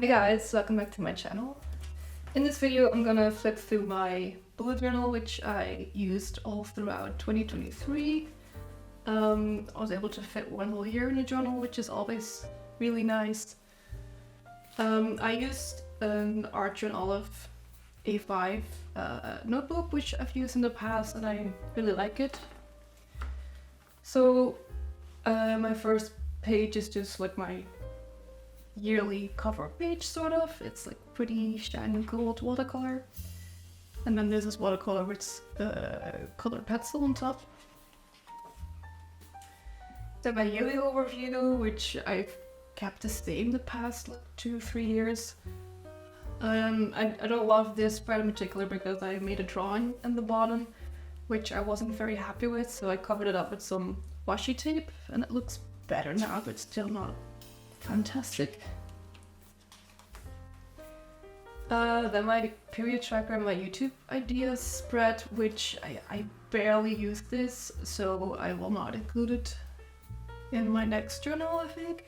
Hi guys, welcome back to my channel. In this video I'm gonna flip through my bullet journal which I used all throughout 2023. I was able to fit one whole year in a journal, which is always really nice. I used an Archer and Olive A5 notebook which I've used in the past and I really like it. So my first page is just like my yearly cover page, sort of. It's like pretty shiny gold watercolor, and then there's this watercolor with colored pencil on top. Then my yearly overview, which I've kept the same the past like 2-3 years. I don't love this spread in particular because I made a drawing in the bottom which I wasn't very happy with, so I covered it up with some washi tape and it looks better now, but still not fantastic. Then my period tracker and my YouTube ideas spread, which I barely use this, so I will not include it in my next journal, I think.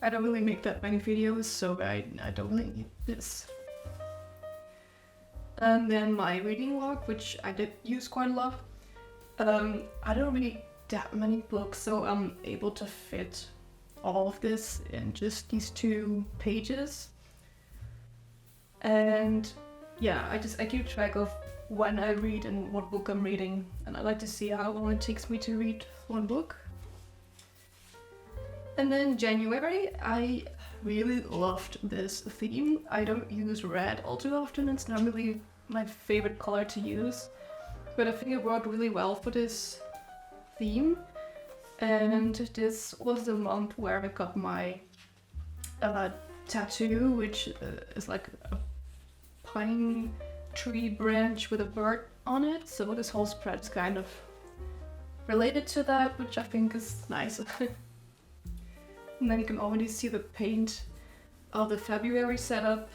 I don't really make that many videos, so I don't really need this. And then my reading log, which I did use quite a lot. I don't read that many books, so I'm able to fit all of this in just these 2 pages. And yeah, I keep track of when I read and what book I'm reading, and I like to see how long it takes me to read one book. And then January, I really loved this theme. I don't use red all too often, it's not really my favorite color to use, but I think it worked really well for this theme. And this was the month where I got my tattoo, which is like a pine tree branch with a bird on it. So this whole spread is kind of related to that, which I think is nice. And then you can already see the paint of the February setup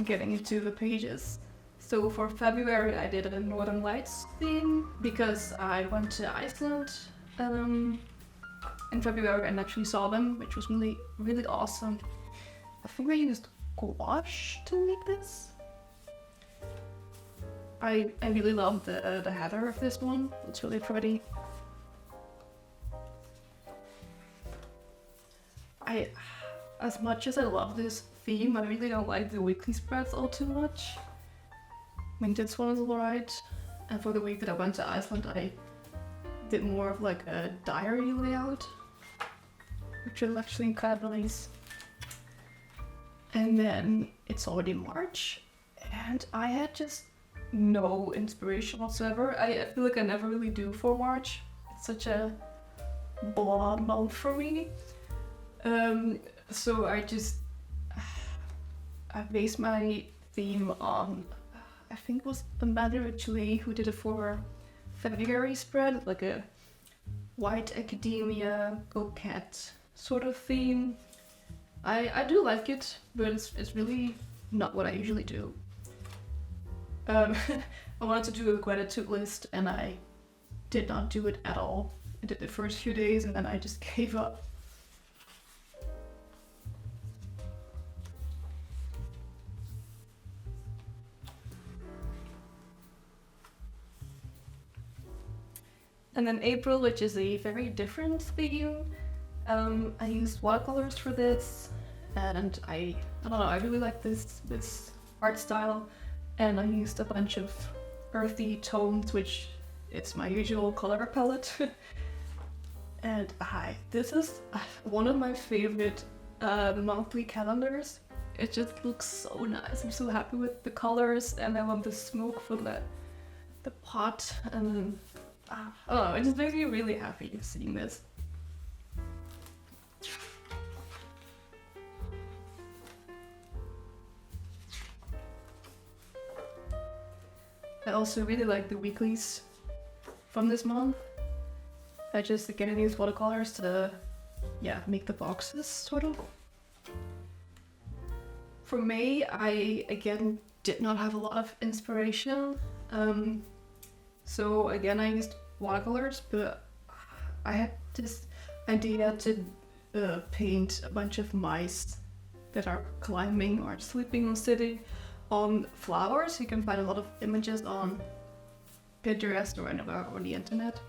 getting into the pages. So for February I did a Northern Lights theme because I went to Iceland in February and actually saw them, which was really, really awesome. I think I used gouache to make this. I really love the heather of this one, it's really pretty. As much as I love this theme, I really don't like the weekly spreads all too much. I mean, this one is alright, and for the week that I went to Iceland I did more of like a diary layout, which is actually kind of nice. And then it's already March, and I had just no inspiration whatsoever. I feel like I never really do for March. It's such a blah month for me. So I based my theme on, I think it was Amanda Ridgely who did it for February spread, like a white academia, go cat sort of theme. I do like it, but it's really not what I usually do. I wanted to do a gratitude list and I did not do it at all. I did the first few days and then I just gave up. And then April, which is a very different theme. I used watercolors for this, and I don't know, I really like this art style, and I used a bunch of earthy tones, which is my usual color palette. And this is one of my favorite monthly calendars. It just looks so nice. I'm so happy with the colors, and I love the smoke from the pot, and oh, it just makes me really happy seeing this. I also really like the weeklies from this month. I just again use watercolors to, make the boxes, sort of. For May, I again did not have a lot of inspiration. So again I used watercolors, but I had this idea to paint a bunch of mice that are climbing or sleeping or sitting on flowers. You can find a lot of images on Pinterest or anywhere on the internet.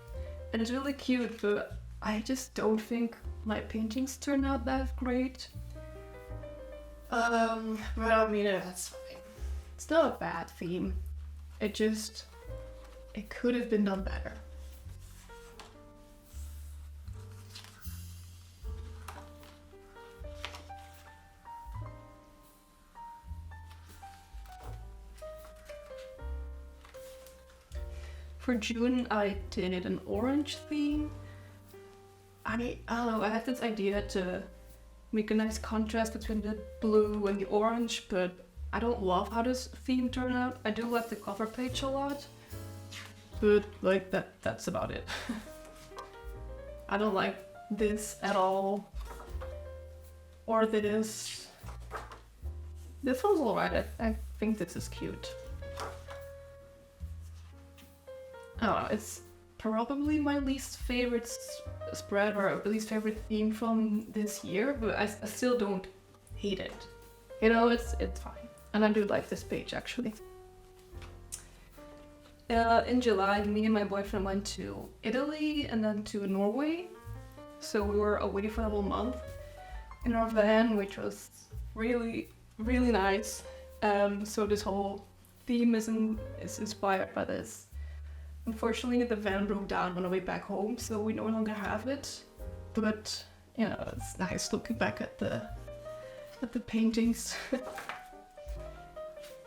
And it's really cute, but I just don't think my paintings turn out that great. But I mean, that's fine. It's not a bad theme. It could have been done better. For June, I did an orange theme. I don't know, I had this idea to make a nice contrast between the blue and the orange, but I don't love how this theme turned out. I do like the cover page a lot, but like that's about it. I don't like this at all. Or this. This one's alright. I think this is cute. I don't know, it's probably my least favorite spread or least favorite theme from this year, but I still don't hate it. You know, it's fine. And I do like this page actually. In July, me and my boyfriend went to Italy and then to Norway. So we were away for a whole month in our van, which was really, really nice. So this whole theme is inspired by this. Unfortunately, the van broke down on the way back home, so we no longer have it. But you know, it's nice looking back at the paintings.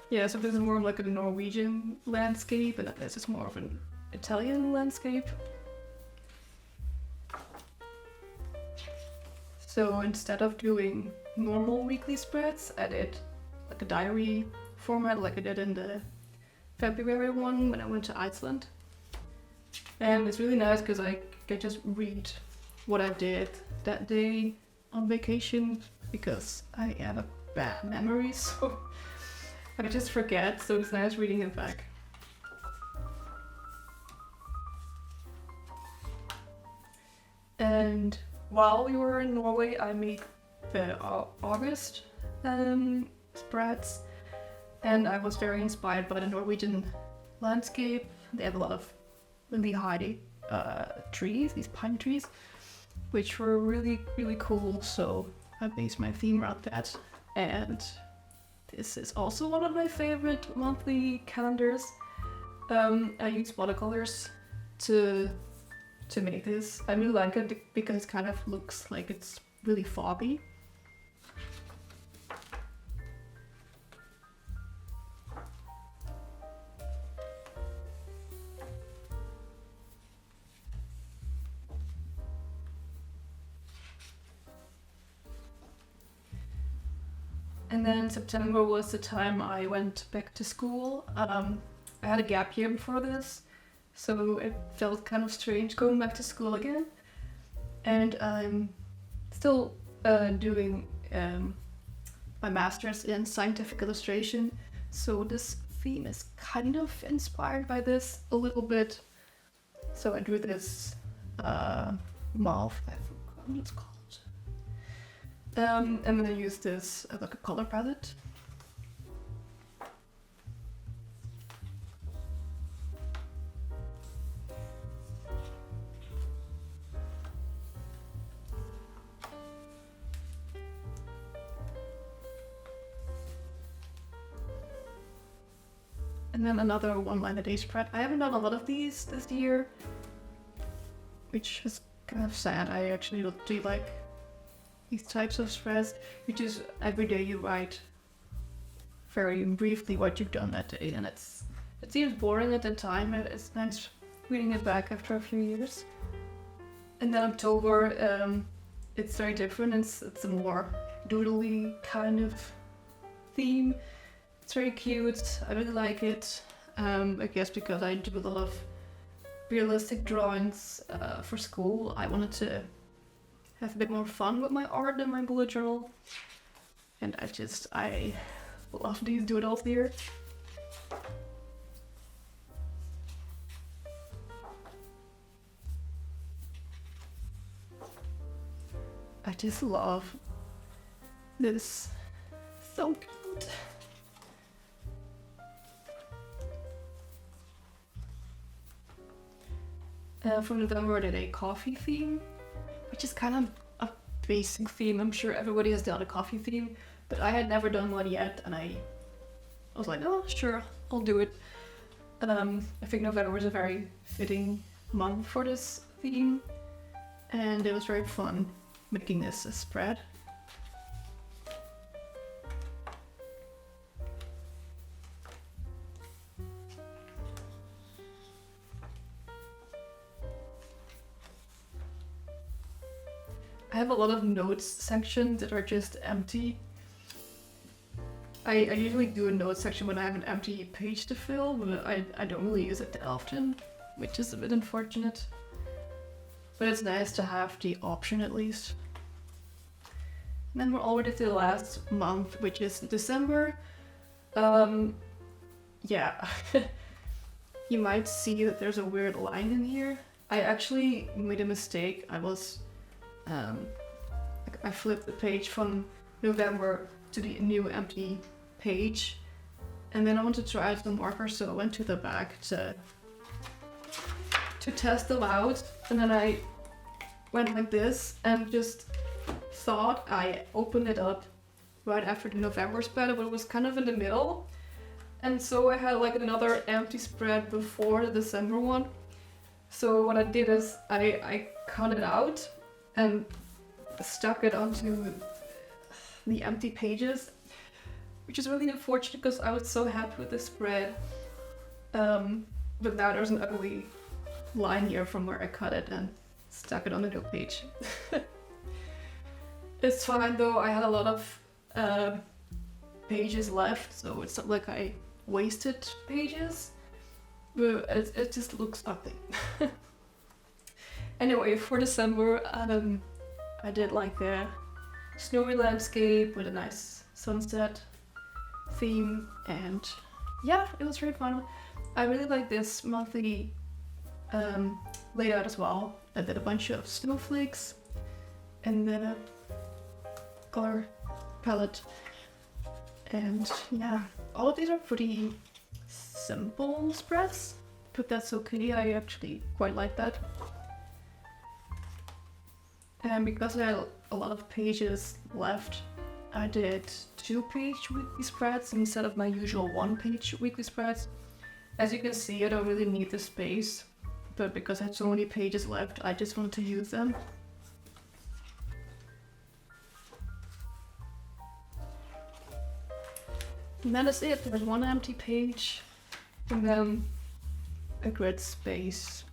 Yeah, so this is more of like a Norwegian landscape, and this is more of an Italian landscape. So instead of doing normal weekly spreads, I did like a diary format, like I did in the February one when I went to Iceland. And it's really nice because I can just read what I did that day on vacation, because I have a bad memory, so I just forget, so it's nice reading it back. And while we were in Norway, I made the August spreads, and I was very inspired by the Norwegian landscape. They have a lot of really high trees, these pine trees, which were really, really cool, so I based my theme around that. And this is also one of my favorite monthly calendars. I use watercolors to make this. I really like it because it kind of looks like it's really foggy. And then September was the time I went back to school. I had a gap year before this, so it felt kind of strange going back to school again. And I'm still doing my master's in scientific illustration, so this theme is kind of inspired by this a little bit. So I drew this mauve, I forgot what it's called. And then I used this as like a color palette. And then another one-line-a-day spread. I haven't done a lot of these this year, which is kind of sad. I actually do like these types of spreads, which is every day you write very briefly what you've done that day, and it seems boring at the time. It's nice reading it back after a few years. And then October, it's very different. It's a more doodly kind of theme. It's very cute. I really like it. I guess because I do a lot of realistic drawings for school, I wanted to have a bit more fun with my art and my bullet journal. And I love these doodles here. I just love this. So cute. For November I did a coffee theme, which is kind of a basic theme. I'm sure everybody has done a coffee theme, but I had never done one yet, and I was like, oh sure, I'll do it. I think November is a very fitting month for this theme, and it was very fun making this a spread. I have a lot of notes sections that are just empty. I usually do a notes section when I have an empty page to fill, but I don't really use it that often, which is a bit unfortunate. But it's nice to have the option at least. And then we're already to the last month, which is December. Yeah, you might see that there's a weird line in here. I actually made a mistake. I flipped the page from November to the new empty page, and then I wanted to try out the markers, so I went to the back to test them out, and then I went like this and just thought I opened it up right after the November spread, but it was kind of in the middle, and so I had like another empty spread before the December one. So what I did is I cut it out and stuck it onto the empty pages, which is really unfortunate because I was so happy with the spread. But now there's an ugly line here from where I cut it and stuck it on the new page. It's fine though, I had a lot of pages left, so it's not like I wasted pages, but it just looks ugly. Anyway, for December, I did like a snowy landscape with a nice sunset theme, and yeah, it was very fun. I really like this monthly layout as well. I did a bunch of snowflakes and then a color palette, and yeah, all of these are pretty simple spreads, but that's okay. I actually quite like that. And because I had a lot of pages left, I did 2-page weekly spreads instead of my usual 1-page weekly spreads. As you can see, I don't really need the space, but because I had so many pages left, I just wanted to use them. And that is it. There's one empty page, and then a grid space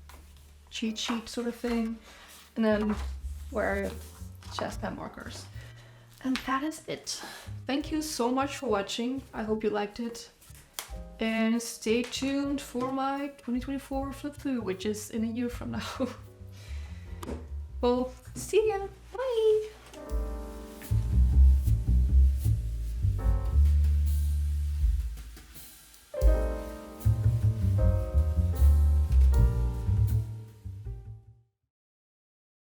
cheat sheet sort of thing, and then where chest pen markers. And that is it. Thank you so much for watching. I hope you liked it. And stay tuned for my 2024 flip through, which is in a year from now. Well, see ya. Bye.